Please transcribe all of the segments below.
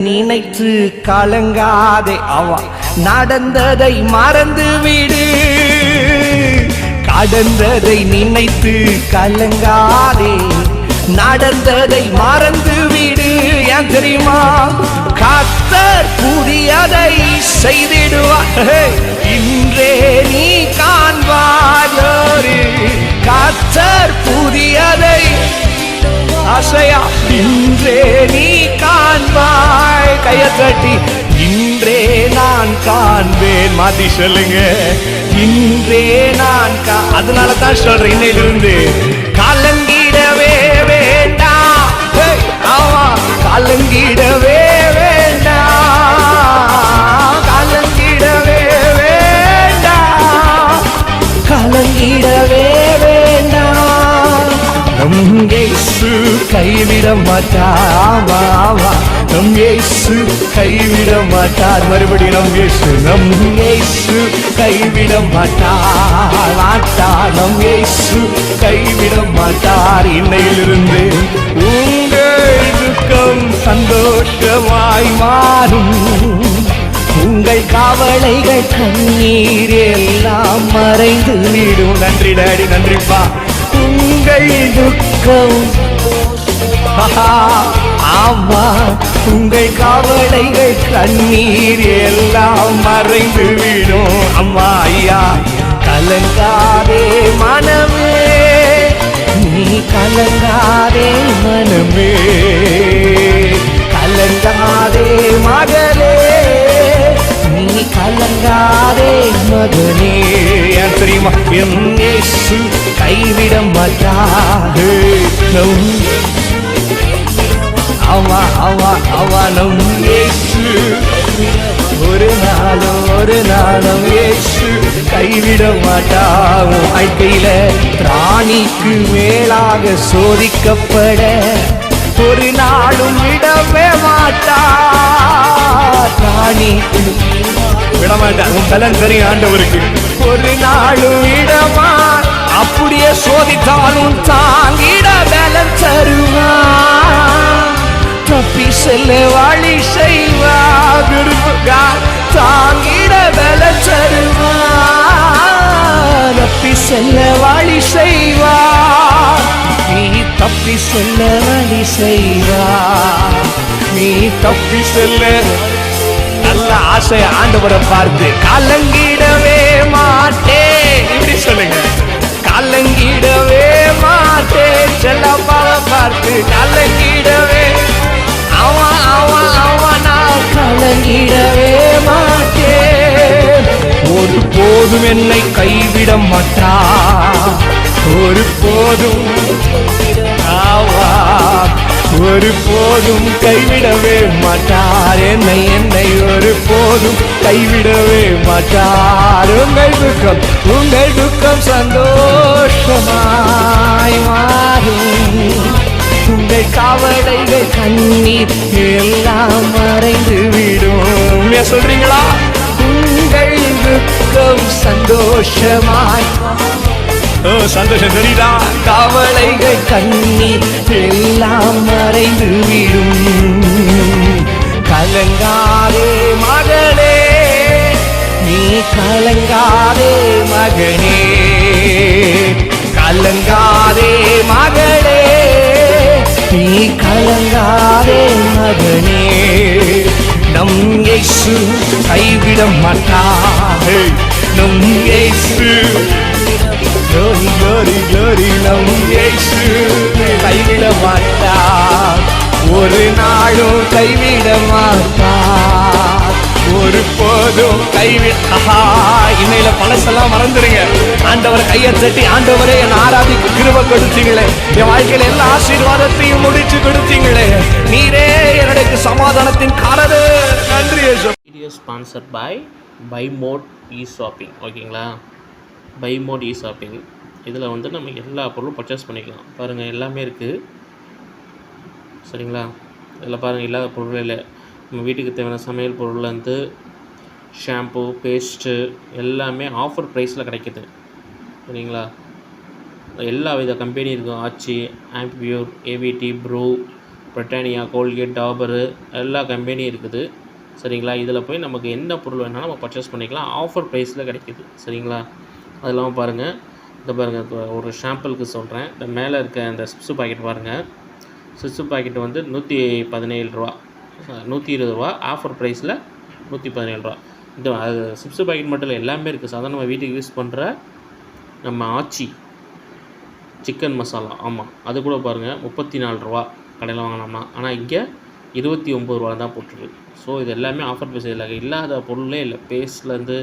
நினைத்து கலங்காதே, அவ நடந்ததை மறந்து விடு. கடந்ததை நினைத்து கலங்காதே, நடந்ததை மறந்து விடு. ஏன் தெரியுமா? கர்த்தர் புதியதை செய்திடுவார், இன்றே நீ காண்பாய். கர்த்தர் புதியதை ஆசையா இன்றே நீ காண்பாய். கையை தட்டி இன்றே நான் காண்பேன். மாத்தி சொல்லுங்க, இன்றே நான் அதனால தான் சொல்றேன், இன்னையிலிருந்து கலங்கிடவே வேண்டாம். ஆமா, கலங்கிடவே வேண்டாம், கலங்கிடவே வேண்டாம், கலங்கிடவே வேண்டாம். நம் இயேசு கைவிட மாட்டார், நம் இயேசு கைவிட மாட்டார். மறுபடியும் நம் இயேசு கைவிட மாட்டார், நம் இயேசு கைவிட மாட்டார். இன்னையிலிருந்து உங்கள் துக்கம் சந்தோஷமாய் மாறும், உங்கள் கவலைகள் கண்ணீர் எல்லாம் மறைந்து விடும். நன்றி டாடி, நன்றிப்பா. உங்கள் துக்கம் ஆமா, உங்கள் கவலைகள் கண்ணீர் எல்லாம் மறைந்து விடும். அம்மா ஐயா, கலங்காதே மனமே, நீ கலங்காதே மனமே, கலங்காதே மகளே, நீ கலங்காதே மகனே. ஏன் தெரியுமா? என் இயேசு கைவிட மாட்டார். அவா அவா அவா நம் இயேசு ஒரு நாளும் இயேசு கைவிட மாட்டார். வாழ்க்கையில ராணிக்கு மேலாக சோதிக்கப்பட ஒரு நாளும் விடவே மாட்டார். ராணிக்கு விட மாட்டார். உன் பலன் தெரியும் ஆண்டவருக்கு. ஒரு நாளும் விடமா, அப்படியே சோதித்தாலும் தாங்கிட பலன் தருவார். தப்பி செல்ல வழி செய்வார், தாங்கிட பலன் தருவார். தப்பி செல்ல வழி செய்வார், நீ தப்பி செல்ல வழி செய்வார், நீ தப்பி செல்ல. நல்ல ஆசை ஆண்டவரை பார்த்து கலங்கிடவே மாட்டேன். இப்படி சொல்லுங்க, கலங்கிடவே மாட்டேன். செல்லப்பாவை பார்த்து கலங்கிடவே, நான் கலங்கிடவே மாட்டேன். ஒரு போதும் என்னை கைவிட மாட்டார், ஒரு போதும் ஒரு போதும் கைவிடவே மாட்டார். என்னை ஒரு போதும் கைவிடவே மாட்டார். உங்கள் துக்கம் சந்தோஷமாய் மாறும், உங்கள் கவலைகள் கண்ணீர் எல்லாம் மறைந்து விடும். சொல்றீங்களா? உங்கள் துக்கம் சந்தோஷமாய், சந்தோஷம் தெரியுதா? கவலைகள் கண்ணீர் எல்லாம் மறைந்து விடும். கலங்காதே மகளே, நீ கலங்காதே மகனே, கலங்காதே மகளே, நீ கலங்காதே மகனே. நம் இயேசு கைவிட மாட்டார், நம் இயேசு glory glory glory, நம் இயேசு கைவிட மாட்டார், ஒரு நாளும் கைவிட மாட்டார், ஒரு போதும் இன்னையில பழசெல்லாம் மறந்துடுங்க. ஆண்டவர் கையை தட்டி, ஆண்டவரே என் ஆராதிக்கு கிருபை கொடுத்தீங்களே, என் வாழ்க்கையில எல்லா ஆசீர்வாதத்தையும் முடிச்சு கொடுத்தீங்களே, நீரே என்னுடைய சமாதானத்தின் காரணே. நன்றி. Video sponsor by mode e shopping. ஓகேங்களா? பை மோட் இ ஷாப்பிங், இதில் வந்து நம்ம எல்லா பொருளும் பர்ச்சேஸ் பண்ணிக்கலாம். பாருங்கள், எல்லாமே இருக்குது. சரிங்களா? இதில் பாருங்கள், இல்லாத பொருள் இல்லை. நம்ம வீட்டுக்கு தேவையான சமையல் பொருள்லேருந்து ஷாம்பு, பேஸ்ட்டு எல்லாமே ஆஃபர் ப்ரைஸில் கிடைக்கிது. சரிங்களா? எல்லா வித கம்பெனி இருக்கும். ஆச்சி, ஆம்பியூர், AVT, Bru, Britannia, Colgate, Dabur எல்லா கம்பெனியும் இருக்குது. சரிங்களா? இதில் போய் நமக்கு என்ன பொருள் வேணாலும் நம்ம பர்ச்சேஸ் பண்ணிக்கலாம். ஆஃபர் ப்ரைஸில் கிடைக்கிது. சரிங்களா? அது இல்லாமல் பாருங்கள், இந்த பாருங்கள், இப்போ ஒரு ஷாம்பிளுக்கு சொல்கிறேன். இந்த மேலே இருக்க இந்த சிப்ஸு பாக்கெட் பாருங்கள். சிப்ஸு பாக்கெட் வந்து ரூ. 120 ஆஃபர் ப்ரைஸில் ரூ. 117. இந்த அது சிப்ஸு பாக்கெட் மட்டும் இல்லை, எல்லாமே இருக்குது. சாதாரண நம்ம வீட்டுக்கு யூஸ் பண்ணுற நம்ம ஆச்சி சிக்கன் மசாலா, ஆமாம், அது கூட பாருங்கள் ரூ. 34 கடையில் வாங்கினோம்னா. ஆனால் இங்கே ரூ. 29 தான் போட்டுருக்கு. ஸோ இது எல்லாமே ஆஃபர் ப்ரைஸ். இதில் இல்லாத பொருளே இல்லை. பேஸ்ட்லேருந்து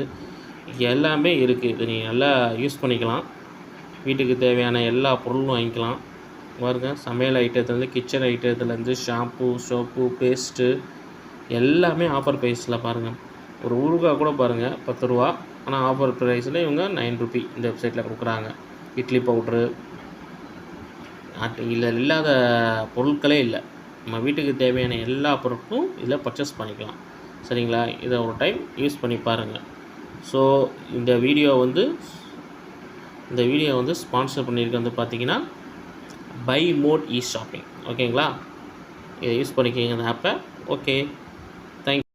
எல்லாமே இருக்குது. இது நீங்கள் நல்லா யூஸ் பண்ணிக்கலாம். வீட்டுக்கு தேவையான எல்லா பொருளும் வாங்கிக்கலாம். பாருங்க, சமையல் ஐட்டத்துலேருந்து கிச்சன் ஐட்டத்துலேருந்து ஷாம்பு, சோப்பு, பேஸ்ட்டு எல்லாமே ஆஃபர் ப்ரைஸில் பாருங்கள். ஒரு ஊறுகாய் கூட பாருங்கள் ரூ. 10. ஆனால் ஆஃபர் ப்ரைஸில் இவங்க ₹9 இந்த வெப்சைட்டில் கொடுக்குறாங்க. இட்லி பவுட்ரு இதில் இல்லாத பொருட்களே இல்லை. நம்ம வீட்டுக்கு தேவையான எல்லா பொருட்களும் இதில் பர்ச்சேஸ் பண்ணிக்கலாம். சரிங்களா? இதை ஒரு டைம் யூஸ் பண்ணி பாருங்கள். ஸோ இந்த வீடியோ வந்து ஸ்பான்சர் பண்ணியிருக்க வந்து பார்த்தீங்கன்னா பை மோட் ஷாப்பிங். ஓகேங்களா? இதை யூஸ் பண்ணிக்கிங்க இந்த ஆப்பை. Okay, thank you.